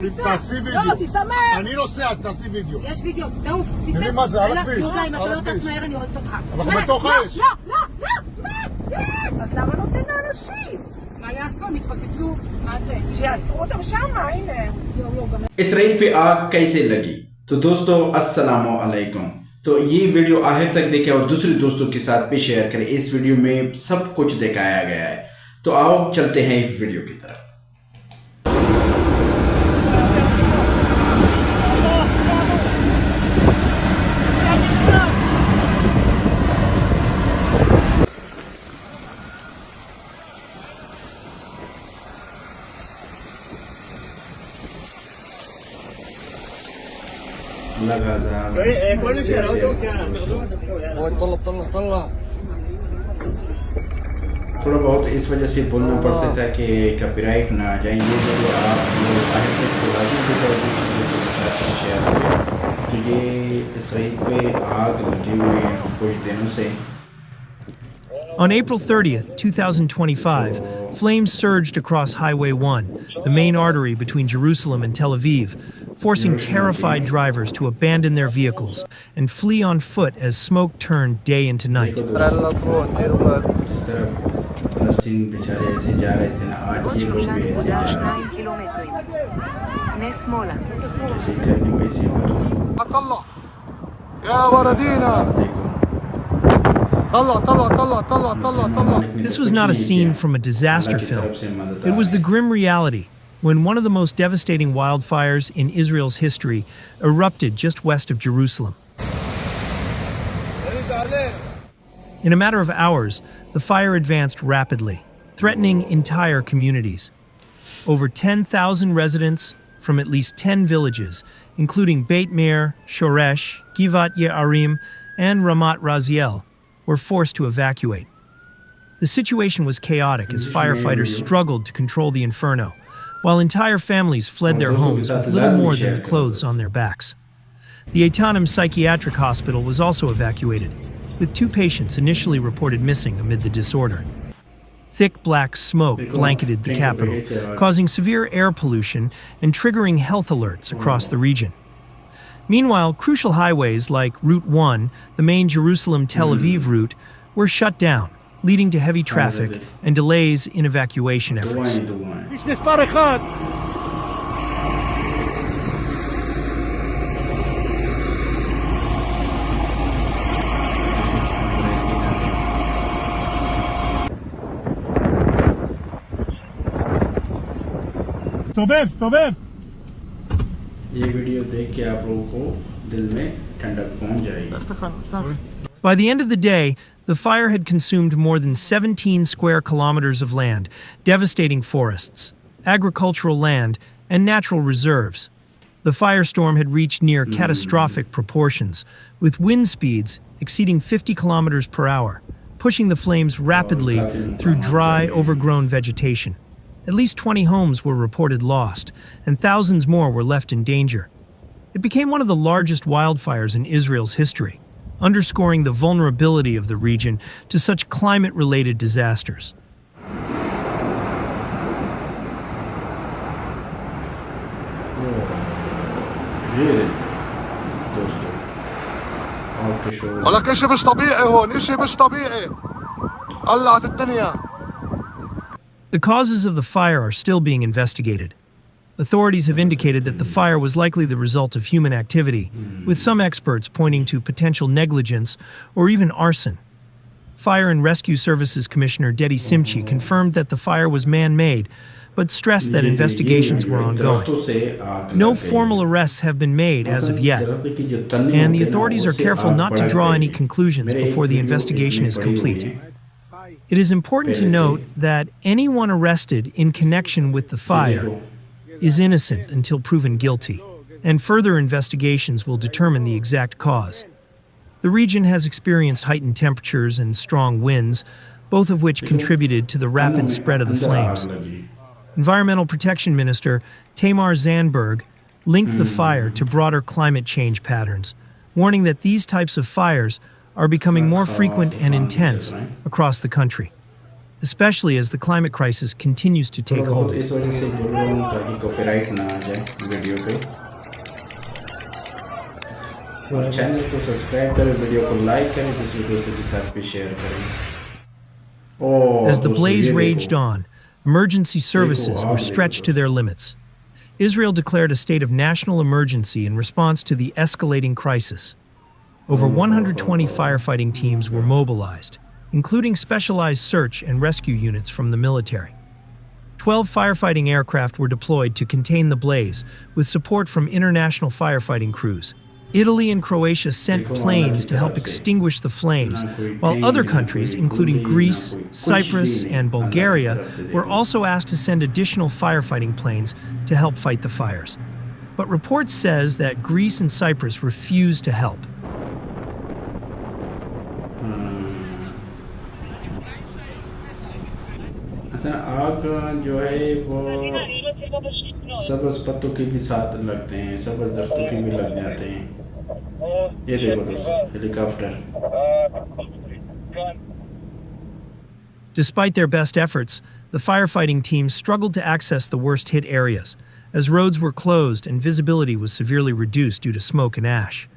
תעשי וידאו. לא, תסמך. אני נוסע, תעשי וידאו. יש וידאו, תעוף. תראי מה זה, על הכביש. יהודה, אם אתה לא טס מהר אני הורגת אותך. אנחנו בתוך האש. לא. אז למה נותן לאנשים? מה יעשו? מתפוצצו? מה זה? שיעצרו אותם שמה, הנה. Israel पे आग कैसे लगी? तो दोस्तों अस्सलाम वालेकुम। तो ये वीडियो आखिर तक देखें और दूसरे दोस्तों के साथ भी शेयर करें। इस वीडियो में सब कुछ दिखाया गया है। तो आओ चलते हैं इस वीडियो की तरफ। थोड़ा बहुत इस वजह से बोलना पड़ता था कि कॉपीराइट ना आ जाए। ये वीडियो आप लोग आखिर तक लाजमी देखकर दूसरों के साथ शेयर करें। तो ये इसराइल पे आग लगी हुई है कुछ दिनों से। On April 30th, 2025, flames surged across Highway 1, the main artery between Jerusalem and Tel Aviv, forcing terrified drivers to abandon their vehicles and flee on foot as smoke turned day into night. This was not a scene from a disaster film. It was the grim reality when one of the most devastating wildfires in Israel's history erupted just west of Jerusalem. In a matter of hours, the fire advanced rapidly, threatening entire communities. Over 10,000 residents from at least 10 villages, including Beit Meir, Shoresh, Givat Ye'arim, and Ramat Raziel, were forced to evacuate. The situation was chaotic as firefighters struggled to control the inferno, while entire families fled their homes with little more than the clothes on their backs. The Etanim Psychiatric Hospital was also evacuated, with 2 patients initially reported missing amid the disorder. Thick black smoke blanketed the capital, causing severe air pollution and triggering health alerts across the region. Meanwhile, crucial highways like Route 1, the main Jerusalem-Tel Aviv route, were shut down, leading to heavy traffic and delays in evacuation efforts. ये video देख के आप लोगों को दिल में ठंडक पहुंच जाएगी। By the end of the day, the fire had consumed more than 17 square kilometers of land, devastating forests, agricultural land, and natural reserves. The firestorm had reached near catastrophic proportions, with wind speeds exceeding 50 kilometers per hour, pushing the flames rapidly through dry, overgrown vegetation. At least 20 homes were reported lost, and thousands more were left in danger. It became one of the largest wildfires in Israel's history, underscoring the vulnerability of the region to such climate-related disasters. ولك اشي مش طبيعي هون، اشي مش طبيعي. قلعت الدنيا. The causes of the fire are still being investigated. Authorities have indicated that the fire was likely the result of human activity, with some experts pointing to potential negligence or even arson. Fire and Rescue Services Commissioner Dedi Simchi confirmed that the fire was man-made, but stressed that investigations were ongoing. No formal arrests have been made as of yet, and the authorities are careful not to draw any conclusions before the investigation is complete. It is important to note that anyone arrested in connection with the fire is innocent until proven guilty, and further investigations will determine the exact cause. The region has experienced heightened temperatures and strong winds, both of which contributed to the rapid spread of the flames. Environmental Protection Minister Tamar Zandberg linked the fire to broader climate change patterns, warning that these types of fires are becoming more frequent and intense across the country. especially as the climate crisis continues to take थोड़ा बहुत hold. इस वजह से बोल रहा हूँ ताकि copyright ना आ जाए वीडियो पे। और चैनल को सब्सक्राइब करें, वीडियो को लाइक करें, दूसरे दोस्तों के साथ भी शेयर करें। As the blaze raged on, emergency services were stretched to their limits. Israel declared a state of national emergency in response to the escalating crisis. Over 120 firefighting teams were mobilized, including specialized search and rescue units from the military. 12 firefighting aircraft were deployed to contain the blaze, with support from international firefighting crews. Italy and Croatia sent planes to help extinguish the flames, while other countries, including Greece, Cyprus, and Bulgaria, were also asked to send additional firefighting planes to help fight the fires. But reports says that Greece and Cyprus refused to help. आग जो है वो सबज पत्तों के भी साथ लगते हैं, सबज दरख्तों के भी लग जाते हैं। ये देखो दोस्तों, helicopter. Despite their best efforts, the firefighting teams struggled to access the worst-hit areas, as roads were closed and visibility was severely reduced due to smoke and ash.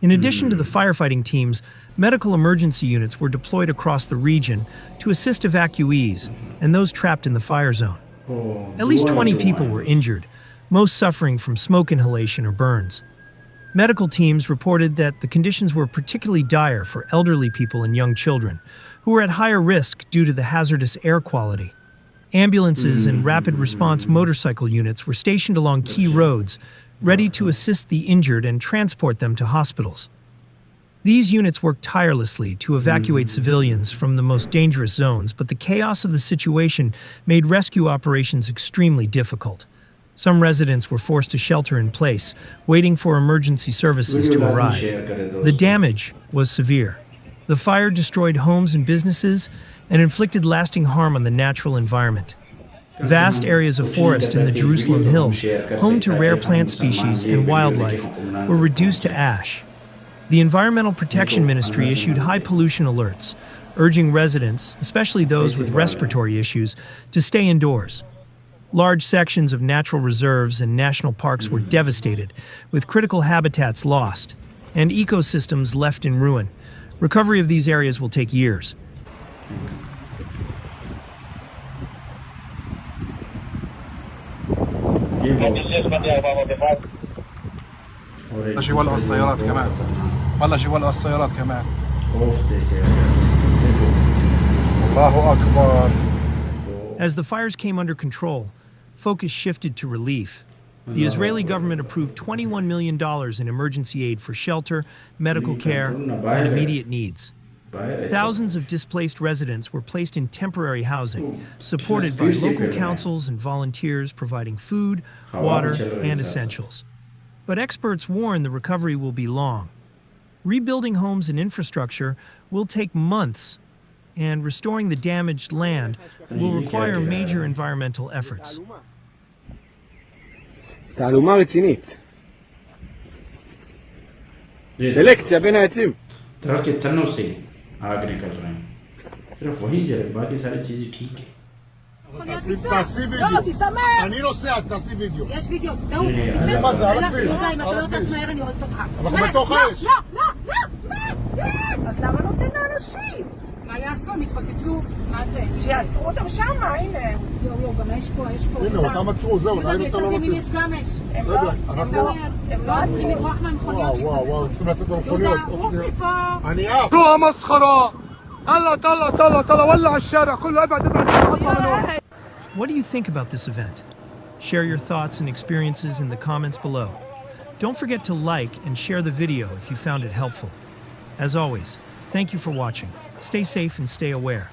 In addition to the firefighting teams, medical emergency units were deployed across the region to assist evacuees and those trapped in the fire zone. At least 20 people were injured, most suffering from smoke inhalation or burns. Medical teams reported that the conditions were particularly dire for elderly people and young children, who were at higher risk due to the hazardous air quality. Ambulances and rapid response motorcycle units were stationed along key roads, ready to assist the injured and transport them to hospitals. These units worked tirelessly to evacuate civilians from the most dangerous zones, but the chaos of the situation made rescue operations extremely difficult. Some residents were forced to shelter in place, waiting for emergency services to arrive. The damage was severe. The fire destroyed homes and businesses and inflicted lasting harm on the natural environment. Vast areas of forest in the Jerusalem hills, home to rare plant species and wildlife, were reduced to ash. The Environmental Protection Ministry issued high pollution alerts, urging residents, especially those with respiratory issues, to stay indoors. Large sections of natural reserves and national parks were devastated, with critical habitats lost, and ecosystems left in ruin. Recovery of these areas will take years. بلش يولعوا السيارات كمان، بلش يولعوا السيارات كمان. الله أكبر. As the fires came under control, focus shifted to relief. The Israeli government approved $21 million in emergency aid for shelter, medical care, and immediate needs. Thousands of displaced residents were placed in temporary housing, supported by local councils and volunteers providing food, water, and essentials. But experts warn the recovery will be long. Rebuilding homes and infrastructure will take months, and restoring the damaged land will require major environmental efforts. תעלומה רצינית. סלקציה בין העצים. तरह के तनों से आग निकल रहे हैं, सिर्फ वही जल, बाकी सारी चीजें ठीक है। תעשי וידאו. אני נוסע, תעשי וידאו. יש וידאו, טעות. מה זה, על הכביש? אם אתה לא טס מהר אני הורגת אותך. אנחנו בתוך האש. לא. אז למה נותן לאנשים? מה יעשו? הם יתפוצצו? מה זה? שיעצרו אותם שם, הנה. יו, גם יש פה. הנה, אותם עצרו, זהו, ראינו אותם לא אם יש גם אש. בסדר, אנחנו... הם לא צריכים לברוח מהמכוניות. וואו, צריכים לצאת מהמכוניות. עוף מפה. אני עף. شو مسخرة. طلع ولع الشارع كله. ابعد. What do you think about this event? Share your thoughts and experiences in the comments below. Don't forget to like and share the video if you found it helpful. As always, thank you for watching. Stay safe and stay aware.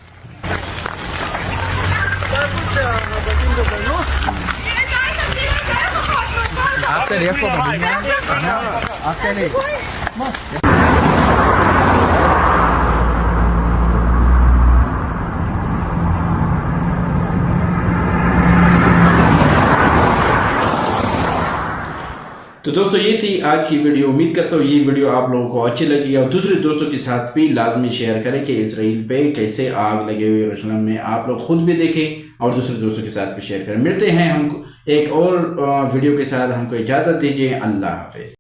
तो दोस्तों ये थी आज की video. उम्मीद करता हूँ ये वीडियो आप लोगों को अच्छी लगी और दूसरे दोस्तों के साथ भी लाजमी शेयर करें कि इसराइल पे कैसे आग लगे हुए यरूशलेम में आप लोग खुद भी देखें और दूसरे दोस्तों के साथ भी शेयर करें। मिलते हैं हमको एक और वीडियो के साथ, हमको इजाज़त दीजिए। अल्लाह हाफिज़।